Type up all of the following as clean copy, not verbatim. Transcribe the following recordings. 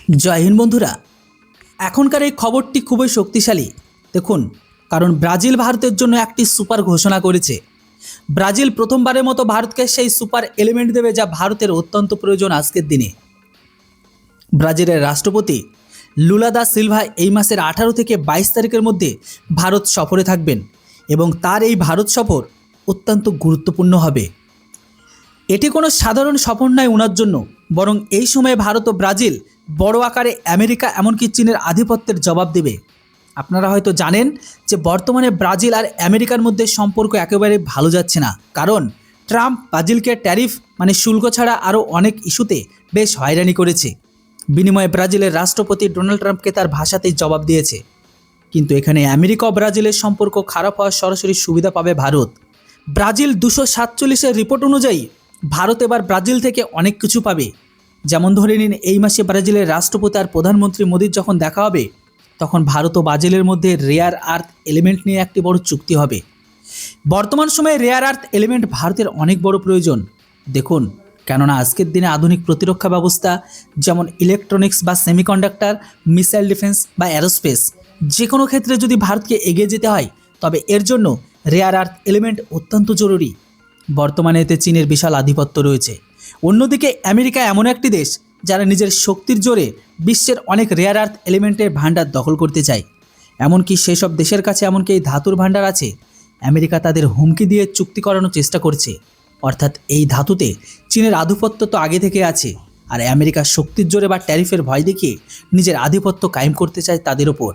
জয় হিন্দ বন্ধুরা। এখনকার এই খবরটি খুবই শক্তিশালী। দেখুন, কারণ ব্রাজিল ভারতের জন্য একটি সুপার ঘোষণা করেছে। ব্রাজিল প্রথমবারের মতো ভারতকে সেই সুপার এলিমেন্ট দেবে যা ভারতের অত্যন্ত প্রয়োজন আজকের দিনে। ব্রাজিলের রাষ্ট্রপতি লুলা দা সিলভা এই মাসের 18 থেকে 22 তারিখের মধ্যে ভারত সফরে থাকবেন এবং তার এই ভারত সফর অত্যন্ত গুরুত্বপূর্ণ হবে। এটি কোনো সাধারণ সফর নয় ওনার জন্য, বরং এই সময়ে ভারত ও ব্রাজিল বড় আকারে আমেরিকা এমনকি চীনের আধিপত্যের জবাব দেবে। আপনারা হয়তো জানেন যে বর্তমানে ব্রাজিল আর আমেরিকার মধ্যে সম্পর্ক একেবারে ভালো যাচ্ছে না, কারণ ট্রাম্প ব্রাজিলকে ট্যারিফ শুল্ক ছাড়া আরও অনেক ইস্যুতে বেশ হয়রানি করেছে। বিনিময়ে ব্রাজিলের রাষ্ট্রপতি ডোনাল্ড ট্রাম্পকে তার ভাষাতেই জবাব দিয়েছে। কিন্তু এখানে আমেরিকা ও ব্রাজিলের সম্পর্ক খারাপ হওয়ার সরাসরি সুবিধা পাবে ভারত। ব্রাজিল 247-এর রিপোর্ট অনুযায়ী ভারত এবার ব্রাজিল থেকে অনেক কিছু পাবে। যেমন ধরে নিন, এই মাসে ব্রাজিলের রাষ্ট্রপতি আর প্রধানমন্ত্রী মোদির যখন দেখা হবে, তখন ভারত ও ব্রাজিলের মধ্যে রেয়ার আর্থ এলিমেন্ট নিয়ে একটি বড় চুক্তি হবে। বর্তমান সময়ে রেয়ার আর্থ এলিমেন্ট ভারতের অনেক বড় প্রয়োজন। দেখুন, কেননা আজকের দিনে আধুনিক প্রতিরক্ষা ব্যবস্থা যেমন ইলেকট্রনিক্স বা সেমিকন্ডাক্টর, মিসাইল ডিফেন্স বা অ্যারোস্পেস, যে কোনো ক্ষেত্রে যদি ভারতকে এগিয়ে যেতে হয়, তবে এর জন্য রেয়ার আর্থ এলিমেন্ট অত্যন্ত জরুরি। বর্তমানে এতে চীনের বিশাল আধিপত্য রয়েছে। অন্যদিকে আমেরিকা এমন একটি দেশ যারা নিজের শক্তির জোরে বিশ্বের অনেক রেয়ার আর্থ এলিমেন্টের ভাণ্ডার দখল করতে চায়। এমনকি সেসব দেশের কাছে এমনকি এই ধাতুর ভাণ্ডার আছে, আমেরিকা তাদের হুমকি দিয়ে চুক্তি করানোর চেষ্টা করছে। অর্থাৎ এই ধাতুতে চীনের আধিপত্য তো আগে থেকে আছে, আর আমেরিকা শক্তির জোরে বা ট্যারিফের ভয় দেখিয়ে নিজের আধিপত্য কায়েম করতে চায় তাদের ওপর।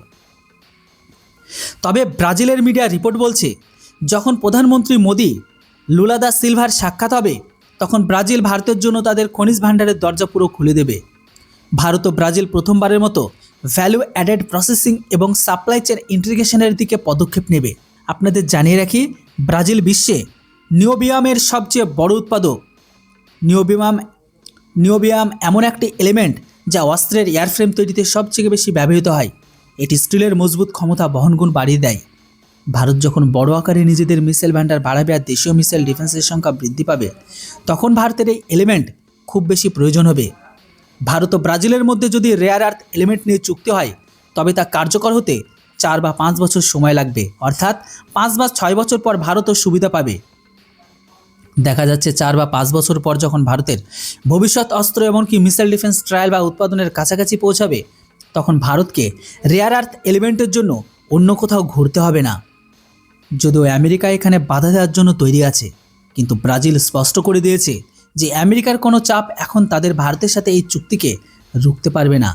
তবে ব্রাজিলের মিডিয়া রিপোর্ট বলছে, যখন প্রধানমন্ত্রী মোদি লুলা দা সিলভার সাক্ষাৎ হবে, তখন ব্রাজিল ভারতের জন্য তাদের খনিজ ভাণ্ডারের দরজা পুরো খুলে দেবে। ভারত ও ব্রাজিল প্রথমবারের মতো ভ্যালু অ্যাডেড প্রসেসিং এবং সাপ্লাই চেন ইন্টিগ্রেশনের দিকে পদক্ষেপ নেবে। আপনাদের জানিয়ে রাখি, ব্রাজিল বিশ্বে নিওবিয়ামের সবচেয়ে বড় উৎপাদক। নিওবিয়াম এমন একটি এলিমেন্ট যা অস্ত্রের এয়ারফ্রেম তৈরিতে সবচেয়ে বেশি ব্যবহৃত হয়। এটি স্টিলের মজবুত ক্ষমতা বহনগুণ বাড়িয়ে দেয়। ভারত যখন বড় আকারে নিজেদের মিসাইল ভান্ডার বাড়াবে আর দেশীয় মিসাইল ডিফেন্সের সংখ্যা বৃদ্ধি পাবে, তখন ভারতের এই এলিমেন্ট খুব বেশি প্রয়োজন হবে। ভারত ও ব্রাজিলের মধ্যে যদি রেয়ার আর্থ এলিমেন্ট নিয়ে চুক্তি হয়, তবে তা কার্যকর হতে 4 বা 5 বছর সময় লাগবে। অর্থাৎ 5 বা 6 বছর পর ভারতও সুবিধা পাবে। দেখা যাচ্ছে 4 বা 5 বছর পর যখন ভারতের ভবিষ্যৎ অস্ত্র এমনকি মিসাইল ডিফেন্স ট্রায়াল বা উৎপাদনের কাছাকাছি পৌঁছাবে, তখন ভারতকে রেয়ার আর্থ এলিমেন্টের জন্য অন্য কোথাও ঘুরতে হবে না। যদিও আমেরিকা এখানে বাধা দেওয়ার জন্য তৈরি আছে, কিন্তু ব্রাজিল স্পষ্ট করে দিয়েছে যে আমেরিকার কোনো চাপ এখন তাদের ভারতের সাথে এই চুক্তিকে রুখতে পারবে না।